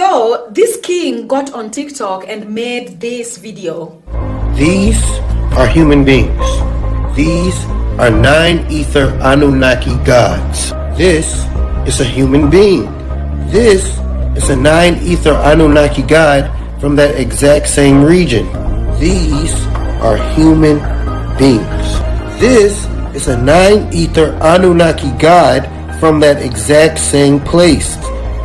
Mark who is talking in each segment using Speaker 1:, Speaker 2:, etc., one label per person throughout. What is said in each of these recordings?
Speaker 1: So this king got on TikTok and made this video.
Speaker 2: These are human beings. These are 9 ether Anunnaki gods. This is a human being. This is a 9 ether Anunnaki god from that exact same region. These are human beings. This is a 9 ether Anunnaki god from that exact same place.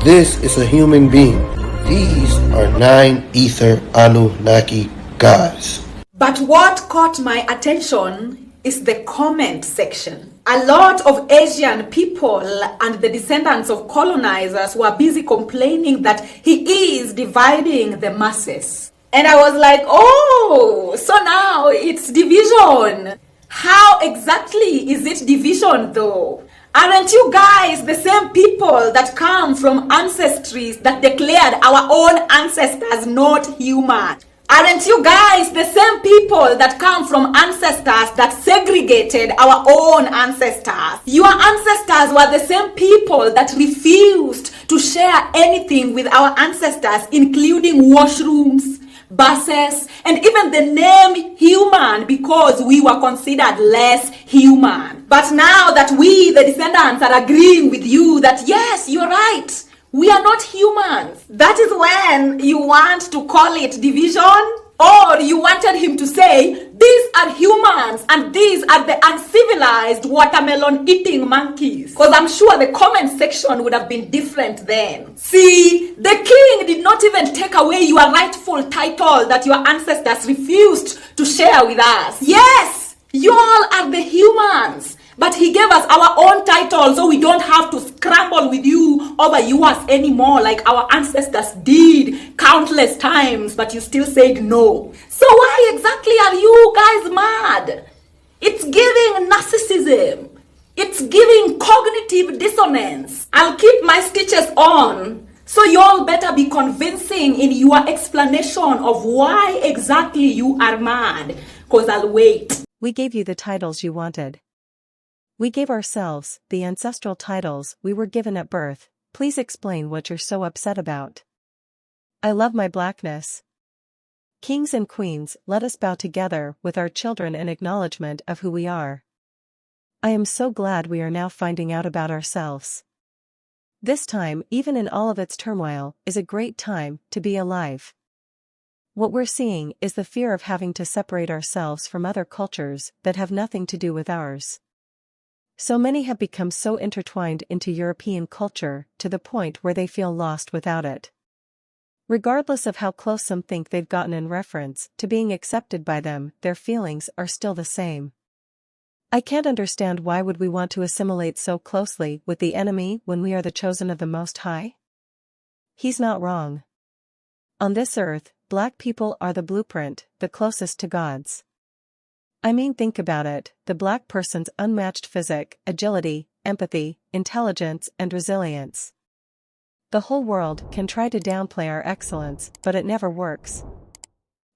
Speaker 2: This is a human being. These are 9 ether Anunnaki gods.
Speaker 1: But what caught my attention is the comment section. A lot of Asian people and the descendants of colonizers were busy complaining that he is dividing the masses. And I was like, oh, so now it's division. How exactly is it division though? Aren't you guys the same people that come from ancestries that declared our own ancestors not human? Aren't you guys the same people that come from ancestors that segregated our own ancestors? Your ancestors were the same people that refused to share anything with our ancestors, including washrooms, buses, and even the name human, because we were considered less human. But now that we, the descendants, are agreeing with you that yes, you're right, we are not humans, that is when you want to call it division? Or you wanted him to say, these are humans and these are the uncivilized watermelon eating monkeys? Because I'm sure the comment section would have been different then. See, the king did not even take away your rightful title that your ancestors refused to share with us. Yes, you all are the humans. But he gave us our own title so we don't have to scramble with you over yours anymore like our ancestors did countless times, but you still said no. So why exactly are you guys mad? It's giving narcissism. It's giving cognitive dissonance. I'll keep my stitches on, so y'all better be convincing in your explanation of why exactly you are mad, because I'll wait.
Speaker 3: We gave you the titles you wanted. We gave ourselves the ancestral titles we were given at birth. Please explain what you're so upset about. I love my blackness. Kings and queens, let us bow together with our children in acknowledgement of who we are. I am so glad we are now finding out about ourselves. This time, even in all of its turmoil, is a great time to be alive. What we're seeing is the fear of having to separate ourselves from other cultures that have nothing to do with ours. So many have become so intertwined into European culture to the point where they feel lost without it. Regardless of how close some think they've gotten in reference to being accepted by them, their feelings are still the same. I can't understand why would we want to assimilate so closely with the enemy when we are the chosen of the Most High? He's not wrong. On this earth, black people are the blueprint, the closest to God's. I mean, think about it, the black person's unmatched physique, agility, empathy, intelligence, and resilience. The whole world can try to downplay our excellence, but it never works.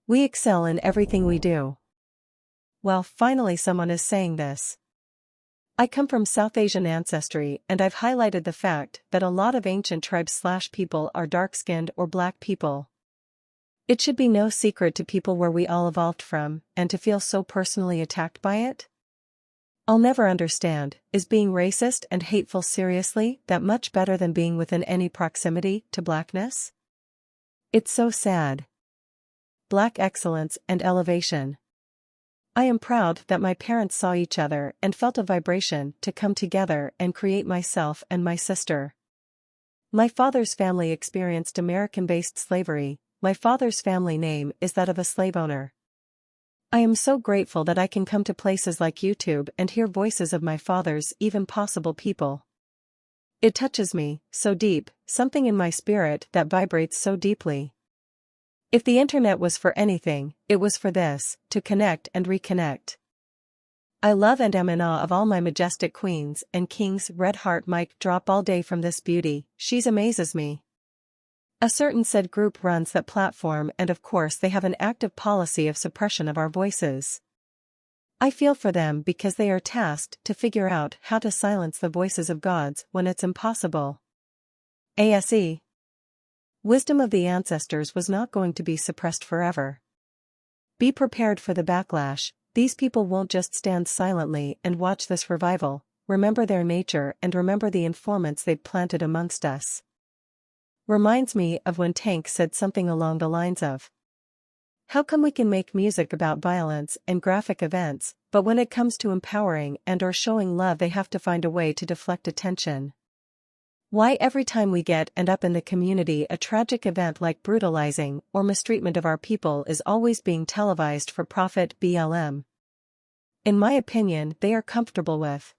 Speaker 3: We excel in everything we do. Well, finally someone is saying this. I come from South Asian ancestry, and I've highlighted the fact that a lot of ancient tribes/people are dark-skinned or black people. It should be no secret to people where we all evolved from, and to feel so personally attacked by it? I'll never understand, is being racist and hateful seriously that much better than being within any proximity to blackness? It's so sad. Black excellence and elevation. I am proud that my parents saw each other and felt a vibration to come together and create myself and my sister. My father's family experienced American-based slavery. My father's family name is that of a slave owner. I am so grateful that I can come to places like YouTube and hear voices of my father's even possible people. It touches me, so deep, something in my spirit that vibrates so deeply. If the internet was for anything, it was for this, to connect and reconnect. I love and am in awe of all my majestic queens and kings. Red heart mic drop all day from this beauty, she's amazes me. A certain said group runs that platform, and of course they have an active policy of suppression of our voices. I feel for them because they are tasked to figure out how to silence the voices of gods when it's impossible. ASE. Wisdom of the ancestors was not going to be suppressed forever. Be prepared for the backlash. These people won't just stand silently and watch this revival. Remember their nature and remember the informants they've planted amongst us. Reminds me of when Tank said something along the lines of, "How come we can make music about violence and graphic events, but when it comes to empowering and or showing love they have to find a way to deflect attention? Why every time we get end up in the community a tragic event like brutalizing or mistreatment of our people is always being televised for profit BLM? In my opinion, they are comfortable with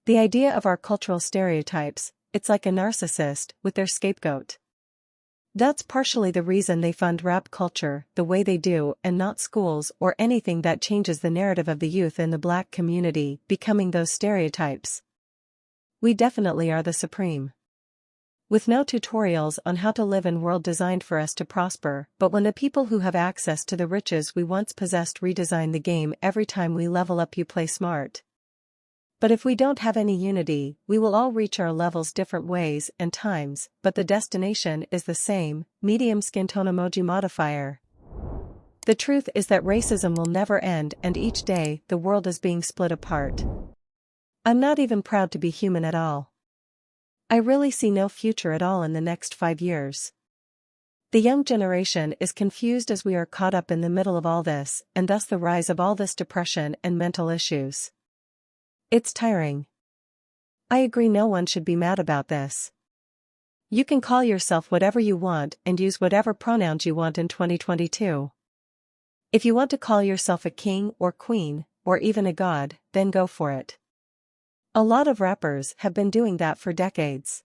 Speaker 3: the idea of our cultural stereotypes. It's like a narcissist with their scapegoat. That's partially the reason they fund rap culture the way they do and not schools or anything that changes the narrative of the youth in the Black community becoming those stereotypes. We definitely are the supreme. With no tutorials on how to live in a world designed for us to prosper, but when the people who have access to the riches we once possessed redesign the game every time we level up, you play smart. But if we don't have any unity, we will all reach our levels different ways and times, but the destination is the same, medium skin tone emoji modifier. The truth is that racism will never end and each day the world is being split apart. I'm not even proud to be human at all. I really see no future at all in the next 5 years. The young generation is confused as we are caught up in the middle of all this, and thus the rise of all this depression and mental issues. It's tiring. I agree, no one should be mad about this. You can call yourself whatever you want and use whatever pronouns you want in 2022. If you want to call yourself a king or queen, or even a god, then go for it. A lot of rappers have been doing that for decades.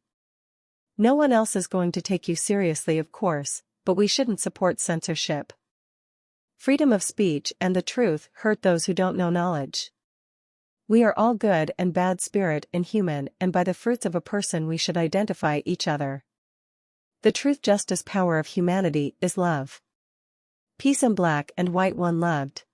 Speaker 3: No one else is going to take you seriously, of course, but we shouldn't support censorship. Freedom of speech and the truth hurt those who don't know knowledge. We are all good and bad spirit and human, and by the fruits of a person we should identify each other. The truth, justice, power of humanity is love. Peace and black and white, one loved.